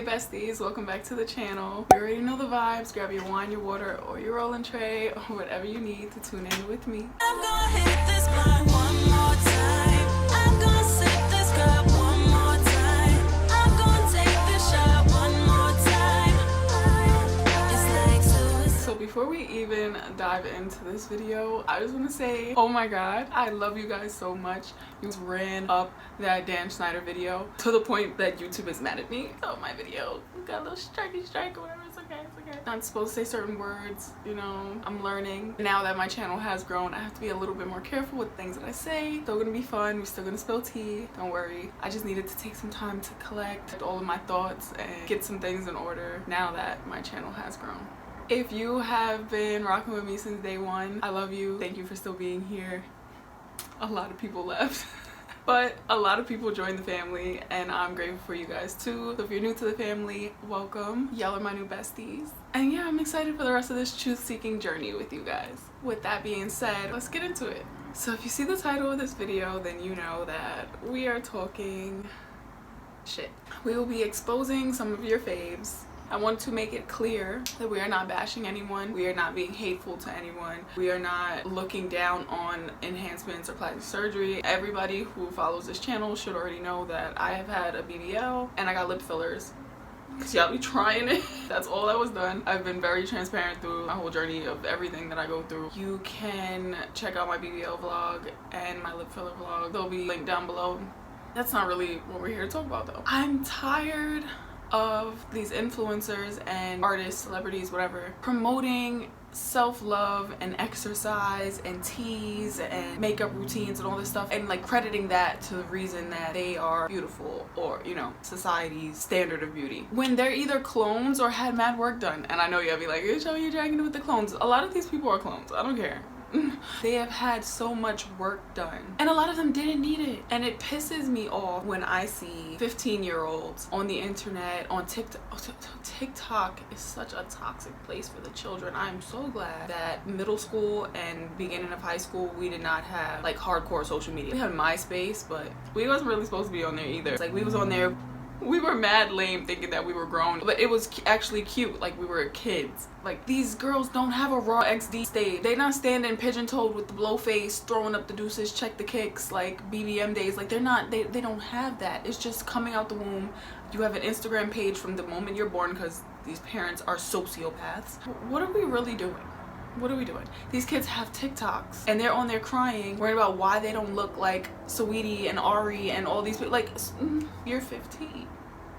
Hey besties, welcome back to the channel. You already know the vibes. Grab your wine, your water, or your rolling tray, or whatever you need to tune in with me. I'm gonna hit this blunt one more time. I'm gonna sip this cup one more time. I'm gonna take this shot one more time. It's like suicide. So before we even dive into this video, I just want to say, oh my god, I love you guys so much. You ran up that Dan Schneider video to the point that YouTube is mad at me. Oh, my video got a little strike or whatever. It's okay, it's okay. Not supposed to say certain words, you know. I'm learning. Now that my channel has grown, I have to be a little bit more careful with things that I say. Still gonna be fun. We're still gonna spill tea. Don't worry. I just needed to take some time to collect all of my thoughts and get some things in order now that my channel has grown. If you have been rocking with me since day one, I love you. Thank you for still being here. A lot of people left. But a lot of people joined the family and I'm grateful for you guys too. So if you're new to the family, welcome. Y'all are my new besties. And yeah, I'm excited for the rest of this truth-seeking journey with you guys. With that being said, let's get into it. So if you see the title of this video, then you know that we are talking shit. We will be exposing some of your faves. I want to make it clear that we are not bashing anyone. We are not being hateful to anyone. We are not looking down on enhancements or plastic surgery. Everybody who follows this channel should already know that I have had a BBL and I got lip fillers. Cause y'all be trying it. That's all that was done. I've been very transparent through my whole journey of everything that I go through. You can check out my BBL vlog and my lip filler vlog. They'll be linked down below. That's not really what we're here to talk about though. I'm tired of these influencers and artists, celebrities, whatever, promoting self-love and exercise and teas and makeup routines and all this stuff and like crediting that to the reason that they are beautiful or, you know, society's standard of beauty, when they're either clones or had mad work done. And I know you'll be like, show you dragging it with the clones. A lot of these people are clones. I don't care. They have had so much work done and a lot of them didn't need it, and it pisses me off when I see 15-year-olds on the internet, on TikTok. TikTok is such a toxic place for the children. I'm so glad that middle school and beginning of high school we did not have like hardcore social media. We had MySpace, but we wasn't really supposed to be on there either. It's like we was on there, we were mad lame thinking that we were grown, but it was actually cute, like we were kids. Like, these girls don't have a raw XD stage. They not standing pigeon-toed with the blow face, throwing up the deuces, check the kicks, like BBM days. Like, they're not, they don't have that. It's just coming out the womb. You have an Instagram page from the moment you're born because these parents are sociopaths. What are we really doing? What are we doing? These kids have TikToks and they're on there crying, worried about why they don't look like Saweetie and Ari and all these people. Like, you're 15.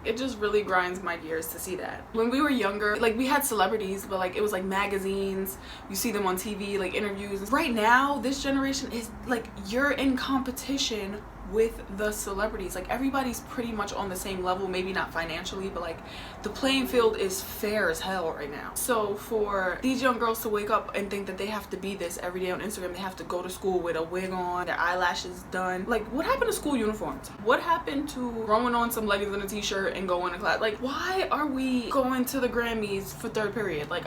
It just really grinds my gears to see that. When we were younger, like, we had celebrities, but like it was like magazines, you see them on TV, like interviews. Right now, this generation is like, you're in competition with the celebrities. Like, everybody's pretty much on the same level, maybe not financially, but like the playing field is fair as hell right now. So for these young girls to wake up and think that they have to be this every day on Instagram, they have to go to school with a wig on, their eyelashes done. Like, what happened to school uniforms? What happened to throwing on some leggings and a t-shirt and going to class? Like, why are we going to the Grammys for third period? Like,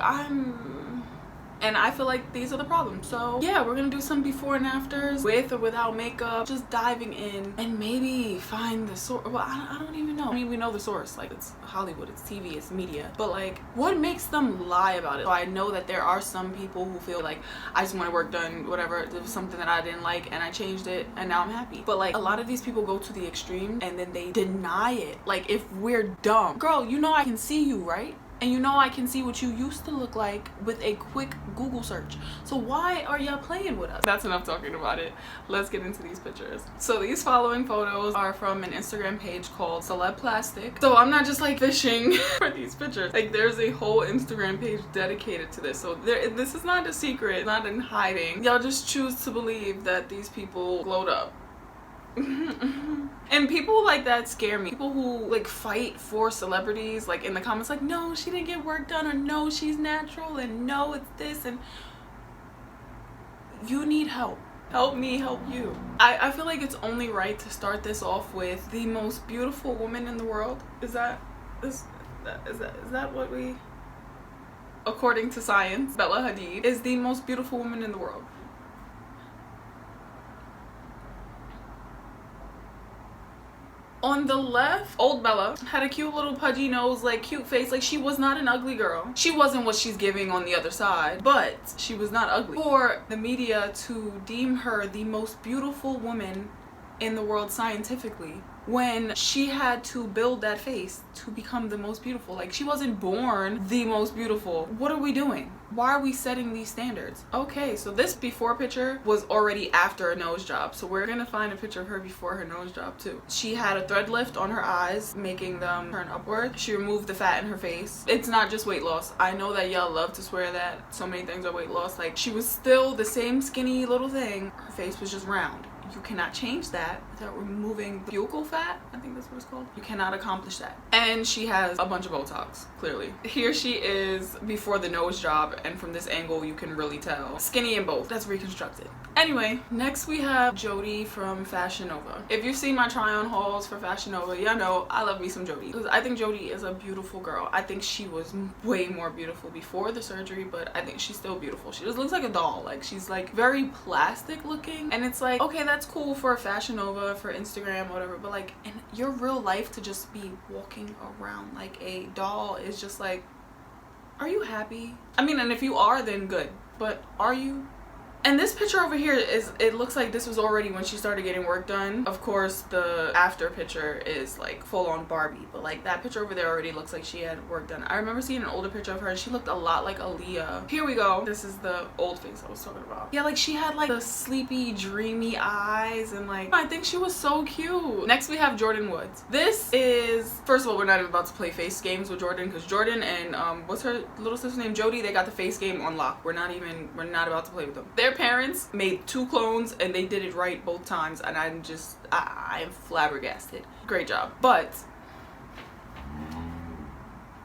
and I feel like these are the problems. So yeah, we're gonna do some before and afters, with or without makeup, just diving in and maybe find the source. Well, I don't even know. I mean, we know the source, like it's Hollywood, it's TV, it's media, but like, what makes them lie about it? So I know that there are some people who feel like, I just want work done, whatever, it was something that I didn't like and I changed it and now I'm happy. But like, a lot of these people go to the extreme and then they deny it. Like, if we're dumb, girl, you know I can see you, right? And you know I can see what you used to look like with a quick Google search. So why are y'all playing with us? That's enough talking about it. Let's get into these pictures. So these following photos are from an Instagram page called Celeb Plastic. So I'm not just like fishing for these pictures. Like, there's a whole Instagram page dedicated to this. So this is not a secret, not in hiding. Y'all just choose to believe that these people glowed up. And people like that scare me. People who like fight for celebrities, like in the comments, like, no, she didn't get work done, or no, she's natural, and no, it's this. And you need help. Help me help you. I feel like it's only right to start this off with the most beautiful woman in the world. Is that what we, according to science, Bella Hadid is the most beautiful woman in the world. On the left, old Bella had a cute little pudgy nose, like cute face. Like she was not an ugly girl. She wasn't what she's giving on the other side, but she was not ugly. For the media to deem her the most beautiful woman in the world scientifically, when she had to build that face to become the most beautiful. Like she wasn't born the most beautiful. What are we doing? Why are we setting these standards? Okay, so this before picture was already after a nose job, so we're gonna find a picture of her before her nose job too. She had a thread lift on her eyes, making them turn upward. She removed the fat in her face. It's not just weight loss. I know that y'all love to swear that so many things are weight loss. Like she was still the same skinny little thing. Her face was just round. You cannot change that without removing the buccal fat. I think that's what it's called. You cannot accomplish that. And she has a bunch of Botox, clearly. Here she is before the nose job, and from this angle you can really tell. Skinny in both. That's reconstructed. Anyway, next we have Jordyn from Fashion Nova. If you've seen my try-on hauls for Fashion Nova, y'all know I love me some Jordyn. Because I think Jordyn is a beautiful girl. I think she was way more beautiful before the surgery, but I think she's still beautiful. She just looks like a doll. Like she's like very plastic looking, and it's like, okay, that's cool for Fashion Nova, for Instagram, whatever, but like in your real life to just be walking around like a doll is just like, are you happy? I mean, and if you are, then good, but are you? And this picture over here is, it looks like this was already when she started getting work done. Of course, the after picture is like full on Barbie, but like that picture over there already looks like she had work done. I remember seeing an older picture of her and she looked a lot like Aaliyah. Here we go. This is the old face I was talking about. Yeah, like she had like the sleepy, dreamy eyes, and like I think she was so cute. Next we have Jordyn Woods. This is, first of all, we're not even about to play face games with Jordyn, because Jordyn and what's her little sister's name, Jody, they got the face game on lock. We're not about to play with them. Their parents made 2 clones and they did it right both times, and I'm flabbergasted. Great job. But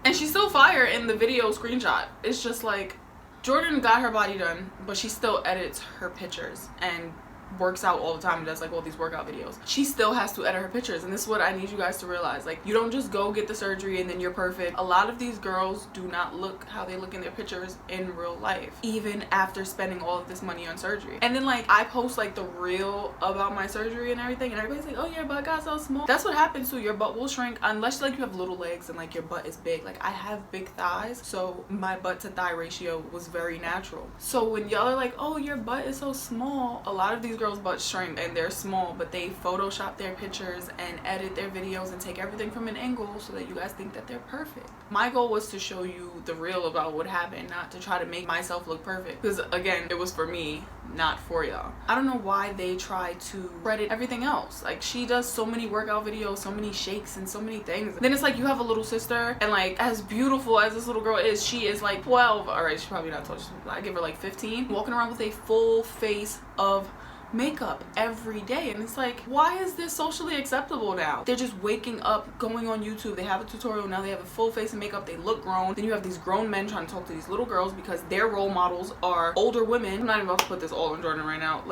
and she's still fire in the video screenshot. It's just like Jordyn got her body done, but she still edits her pictures and works out all the time and does like all these workout videos. She still has to edit her pictures, and this is what I need you guys to realize. Like, you don't just go get the surgery and then you're perfect. A lot of these girls do not look how they look in their pictures in real life, even after spending all of this money on surgery. And then like I post like the reel about my surgery and everything, and everybody's like, oh, your butt got so small. That's what happens to your butt will shrink unless like you have little legs and like your butt is big. Like I have big thighs, so my butt to thigh ratio was very natural. So when y'all are like, oh, your butt is so small, a lot of these girls' butts shrink and they're small, but they photoshop their pictures and edit their videos and take everything from an angle so that you guys think that they're perfect. My goal was to show you the real about what happened, not to try to make myself look perfect, because again, it was for me, not for y'all. I don't know why they try to credit everything else. Like, she does so many workout videos, so many shakes and so many things. Then it's like you have a little sister, and like as beautiful as this little girl is, she is like 12. All right, she's probably not 12, I give her like 15, walking around with a full face of makeup every day. And it's like, why is this socially acceptable now? They're just waking up, going on YouTube, they have a tutorial, now they have a full face of makeup, they look grown. Then you have these grown men trying to talk to these little girls because their role models are older women. I'm not even about to put this all on Jordyn right now.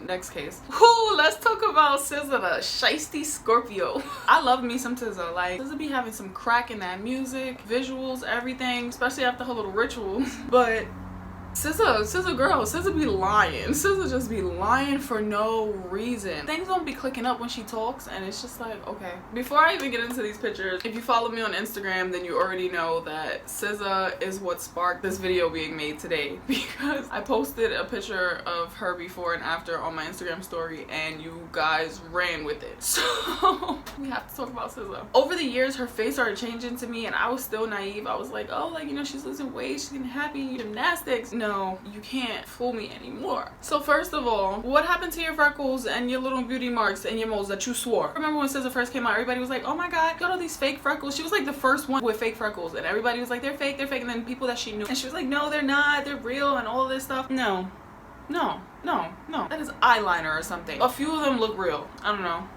Next case. Whoo, let's talk about SZA, the shiesty Scorpio. I love me some SZA. Like, SZA be having some crack in that music, visuals, everything, especially after her little rituals. But SZA girl, SZA be lying. SZA just be lying for no reason. Things don't be clicking up when she talks, and it's just like, okay. Before I even get into these pictures, if you follow me on Instagram, then you already know that SZA is what sparked this video being made today, because I posted a picture of her before and after on my Instagram story, and you guys ran with it. So we have to talk about SZA. Over the years, her face started changing to me, and I was still naive. I was like, oh, like, you know, she's losing weight, she's getting happy, gymnastics. No, you can't fool me anymore. So first of all, what happened to your freckles and your little beauty marks and your moles that you swore? Remember when SZA first came out, everybody was like, oh my god, got all these fake freckles. She was like the first one with fake freckles, and everybody was like, they're fake, and then people that she knew, and she was like, no, they're not, they're real, and all of this stuff. No, that is eyeliner or something. A few of them look real. I don't know.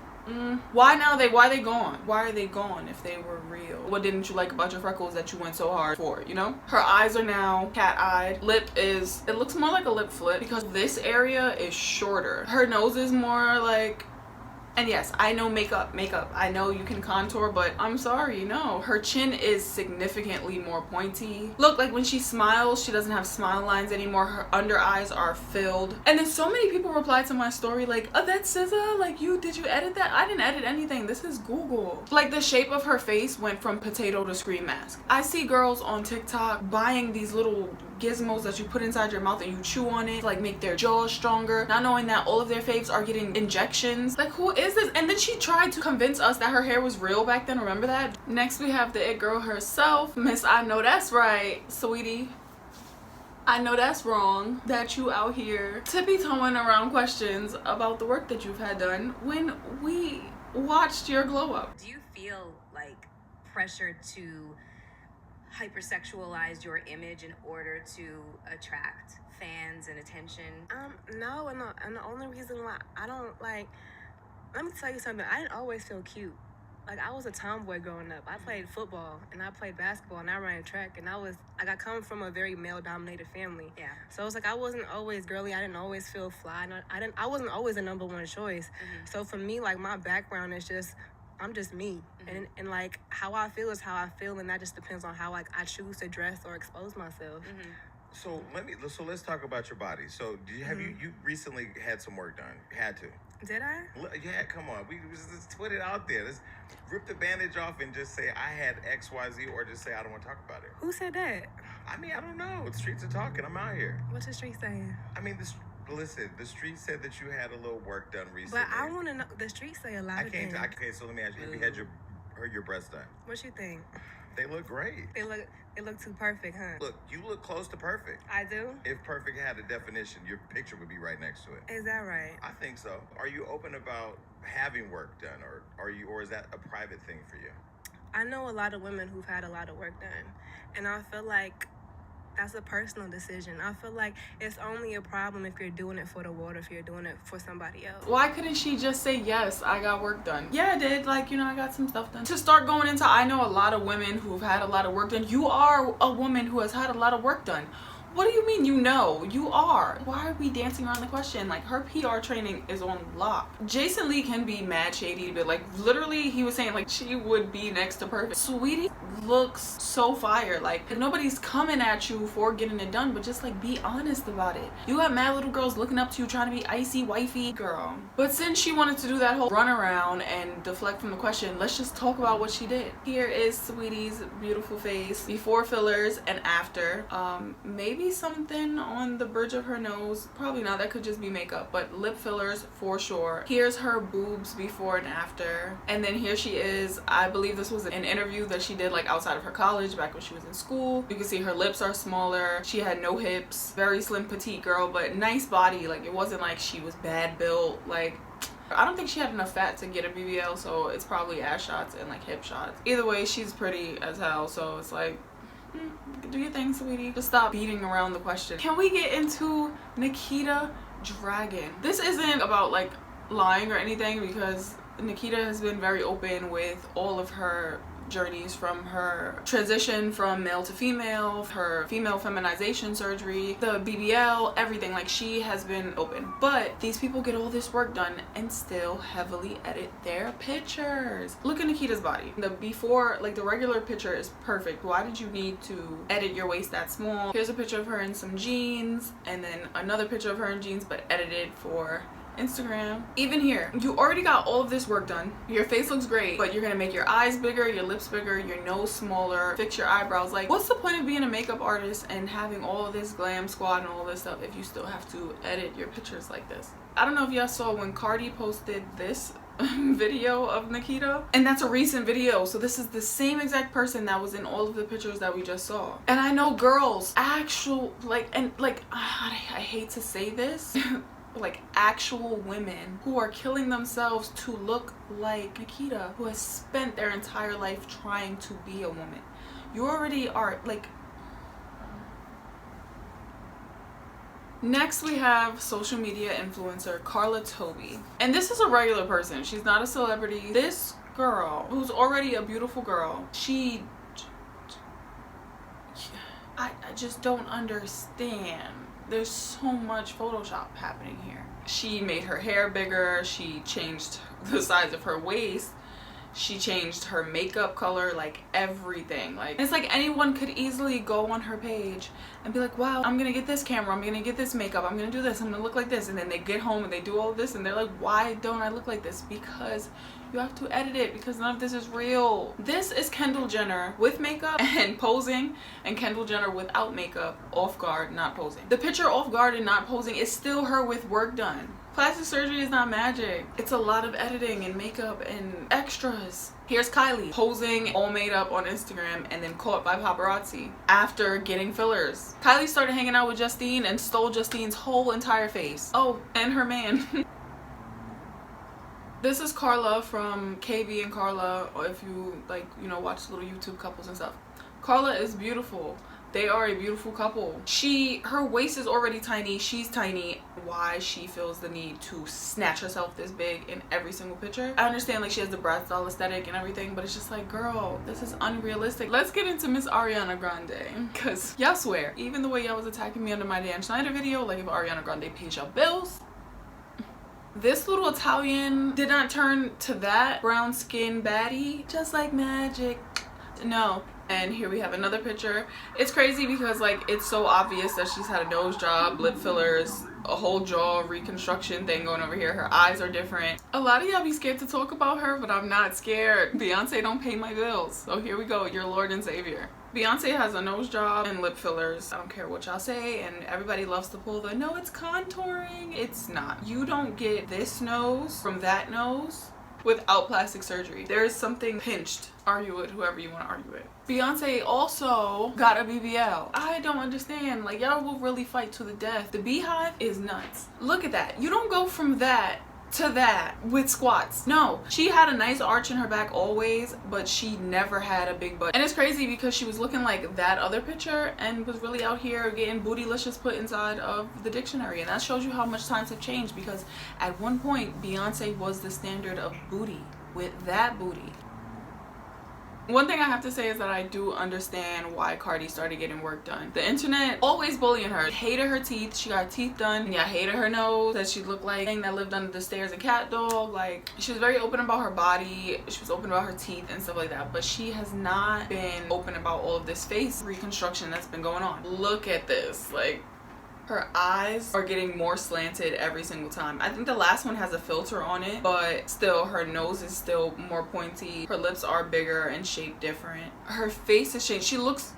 Why are they gone? Why are they gone if they were real? What didn't you like about your freckles that you went so hard for, you know? Her eyes are now cat-eyed. Lip is, it looks more like a lip flip because this area is shorter. Her nose is more like And yes, I know makeup. I know you can contour, but I'm sorry, no. Her chin is significantly more pointy. Look, like when she smiles, she doesn't have smile lines anymore. Her under eyes are filled. And then so many people replied to my story like, oh, that's SZA? Like, did you edit that? I didn't edit anything. This is Google. Like, the shape of her face went from potato to scream mask. I see girls on TikTok buying these little gizmos that you put inside your mouth and you chew on it, like make their jaws stronger, not knowing that all of their faves are getting injections. Like, who is this? And then she tried to convince us that her hair was real back then. Remember that? Next we have the it girl herself, Miss I Know That's Right, Saweetie. I know that's wrong that you out here tippy-toeing around questions about the work that you've had done when we watched your glow up. Do you feel like pressured to hypersexualize your image in order to attract fans and attention? No, and the only reason why I don't, like, let me tell you something, I didn't always feel cute. Like, I was a tomboy growing up. I played football and I played basketball and I ran track, and I come from a very male-dominated family. Yeah. So it's like I wasn't always girly. I didn't always feel fly. I wasn't always the number one choice. Mm-hmm. So for me, like, my background is just, I'm just me. Mm-hmm. And like, how I feel is how I feel, and that just depends on how, like, I choose to dress or expose myself. Mm-hmm. So let's talk about your body. So you recently had some work done? You had to. Did I? Yeah, come on. We just put it out there. Let's rip the bandage off and just say I had XYZ, or just say I don't want to talk about it. Who said that? I mean, I don't know. The streets are talking. I'm out here. What's the street saying? I mean, listen, the street said that you had a little work done recently. But I want to know. The streets say a lot of things. Okay, so let me ask you. Have you had your breasts done? What you think? They look great. They look too perfect, huh? Look, you look close to perfect. I do? If perfect had a definition, your picture would be right next to it. Is that right? I think so. Are you open about having work done, or is that a private thing for you? I know a lot of women who've had a lot of work done, and I feel like that's a personal decision. I feel like it's only a problem if you're doing it for the world, if you're doing it for somebody else. Why couldn't she just say, yes, I got work done? Yeah, I did. Like, I got some stuff done. To start going into, I know a lot of women who've had a lot of work done. You are a woman who has had a lot of work done. What do you mean you know? You are. Why are we dancing around the question? Like, her PR training is on lock. Jason Lee can be mad shady, but like literally he was saying like she would be next to perfect. Saweetie looks so fire. Like, nobody's coming at you for getting it done, but just like be honest about it. You got mad little girls looking up to you trying to be icy wifey girl. But since she wanted to do that whole run around and deflect from the question, let's just talk about what she did. Here is Saweetie's beautiful face before fillers and after. Maybe something on the bridge of her nose, probably not, that could just be makeup, but lip fillers for sure. Here's her boobs before and after, and then here she is. I believe this was an interview that she did like outside of her college back when she was in school. You can see her lips are smaller, she had no hips, very slim petite girl, but nice body. Like, it wasn't like she was bad built. Like, I don't think she had enough fat to get a BBL, so it's probably ass shots and like hip shots. Either way, she's pretty as hell, so it's like, do your thing, Saweetie. Just stop beating around the question. Can we get into Nikita Dragun? This isn't about like lying or anything, because Nikita has been very open with all of her journeys, from her transition from male to female, her female feminization surgery, the BBL, everything. Like, she has been open. But these people get all this work done and still heavily edit their pictures. Look at Nikita's body. The before, like the regular picture is perfect. Why did you need to edit your waist that small? Here's a picture of her in some jeans, and then another picture of her in jeans but edited for Instagram. Even here, you already got all of this work done. Your face looks great, but you're gonna make your eyes bigger, your lips bigger, your nose smaller, fix your eyebrows. Like, what's the point of being a makeup artist and having all of this glam squad and all this stuff if you still have to edit your pictures like this? I don't know if y'all saw when Cardi posted this video of Nikita, and that's a recent video, so this is the same exact person that was in all of the pictures that we just saw. And I know girls, I hate to say this like actual women who are killing themselves to look like Nikita, who has spent their entire life trying to be a woman. You already are like. Next we have social media influencer Carla Toby, and this is a regular person. She's not a celebrity. This girl, who's already a beautiful girl, just don't understand. There's so much Photoshop happening here. She made her hair bigger, she changed the size of her waist, she changed her makeup color, like everything. Like, it's like anyone could easily go on her page and be like, wow, I'm gonna get this camera, I'm gonna get this makeup, I'm gonna do this, I'm gonna look like this. And then they get home and they do all of this and they're like, why don't I look like this? Because you have to edit it, because none of this is real. This is Kendall Jenner with makeup and posing, and Kendall Jenner without makeup, off guard, not posing. The picture off guard and not posing is still her with work done. Plastic surgery is not magic. It's a lot of editing and makeup and extras. Here's Kylie posing all made up on Instagram and then caught by paparazzi after getting fillers. Kylie started hanging out with Justine and stole Justine's whole entire face. Oh, and her man. This is Carla from KB and Carla, or if you like, you know, watch little YouTube couples and stuff. Carla is beautiful. They are a beautiful couple. Her waist is already tiny, she's tiny. Why she feels the need to snatch herself this big in every single picture. I understand like she has the brat style aesthetic and everything, but it's just like, girl, this is unrealistic. Let's get into Miss Ariana Grande, because y'all swear, even the way y'all was attacking me under my Dan Schneider video, like if Ariana Grande pays y'all bills, this little Italian did not turn to that brown skin baddie just like magic. No. And here we have another picture. It's crazy because like it's so obvious that she's had a nose job, lip fillers, a whole jaw reconstruction thing going over here. Her eyes are different. A lot of y'all be scared to talk about her, but I'm not scared. Beyonce don't pay my bills. So here we go, your Lord and Savior. Beyonce has a nose job and lip fillers. I don't care what y'all say, and everybody loves to pull the, no, it's contouring. It's not. You don't get this nose from that nose without plastic surgery. There is something pinched. Argue it whoever you want to argue it. Beyonce also got a BBL. I don't understand. Like, y'all will really fight to the death. The Beehive is nuts. Look at that. You don't go from that to that with squats. No, she had a nice arch in her back always, but she never had a big butt. And it's crazy because she was looking like that other picture and was really out here getting bootylicious put inside of the dictionary. And that shows you how much times have changed, because at one point Beyonce was the standard of booty with that booty. One thing I have to say is that I do understand why Cardi started getting work done. The internet always bullying her. Hated her teeth. She got teeth done. Yeah, hated her nose. That she looked like a thing that lived under the stairs in Cat Dog. Like, she was very open about her body. She was open about her teeth and stuff like that. But she has not been open about all of this face reconstruction that's been going on. Look at this. Like, her eyes are getting more slanted every single time. I think the last one has a filter on it, but still her nose is still more pointy. Her lips are bigger and shaped different. Her face is changed. She looks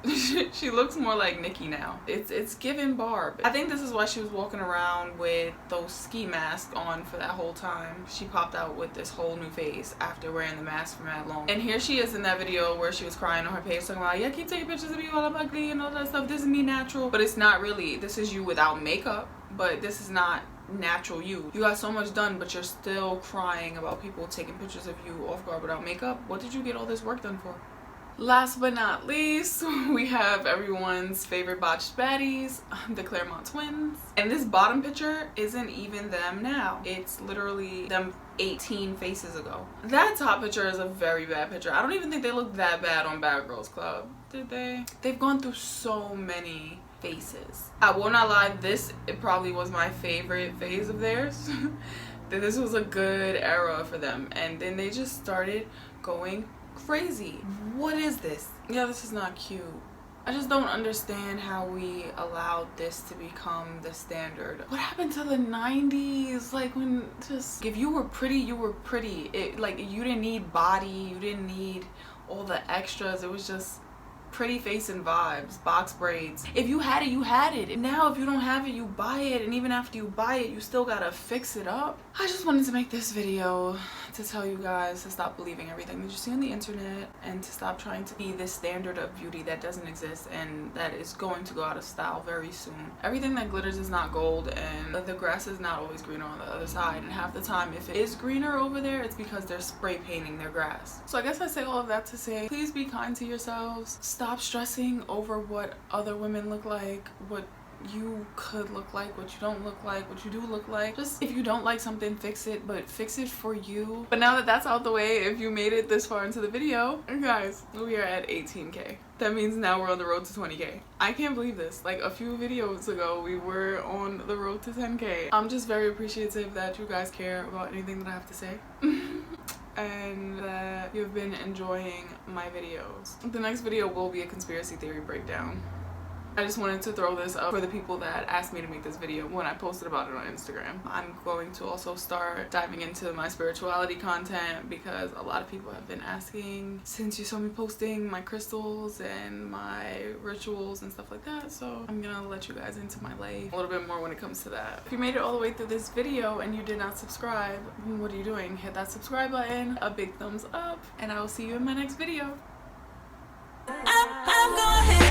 she looks more like Nicki now. It's given Barb. I think this is why she was walking around with those ski masks on for that whole time. She popped out with this whole new face after wearing the mask for mad long. And here she is in that video where she was crying on her page talking about, yeah, keep taking pictures of me while I'm ugly and all that stuff. This is me natural. But it's not really. This is you without makeup, but this is not natural you. You got so much done, but you're still crying about people taking pictures of you off guard without makeup. What did you get all this work done for? Last but not least, we have everyone's favorite botched baddies, the Claremont Twins. And this bottom picture isn't even them now. It's literally them 18 faces ago. That top picture is a very bad picture. I don't even think they look that bad on Bad Girls Club, did they? They've gone through so many faces. I will not lie, it probably was my favorite phase of theirs. That this was a good era for them, and then they just started going crazy. What is this? Yeah, this is not cute. I just don't understand how we allowed this to become the standard. What happened to the 90s? Like, when just, if you were pretty, you were pretty. It, like, you didn't need body, you didn't need all the extras. It was just pretty face and vibes, box braids. If you had it, you had it. And now if you don't have it, you buy it, and even after you buy it, you still gotta fix it up. I just wanted to make this video to tell you guys to stop believing everything that you see on the internet, and to stop trying to be this standard of beauty that doesn't exist and that is going to go out of style very soon. Everything that glitters is not gold, and the grass is not always greener on the other side, and half the time if it is greener over there, it's because they're spray painting their grass. So I guess I say all of that to say, please be kind to yourselves. Stop stressing over what other women look like, what you could look like, what you don't look like, what you do look like. Just if you don't like something, fix it, but fix it for you. But now that that's out the way, if you made it this far into the video, guys, we are at 18K. That means now we're on the road to 20K. I can't believe this. Like a few videos ago, we were on the road to 10K. I'm just very appreciative that you guys care about anything that I have to say. And that you've been enjoying my videos. The next video will be a conspiracy theory breakdown. I just wanted to throw this up for the people that asked me to make this video when I posted about it on Instagram. I'm going to also start diving into my spirituality content because a lot of people have been asking since you saw me posting my crystals and my rituals and stuff like that. So I'm gonna let you guys into my life a little bit more when it comes to that. If you made it all the way through this video and you did not subscribe, what are you doing? Hit that subscribe button, a big thumbs up, and I will see you in my next video. I'm gonna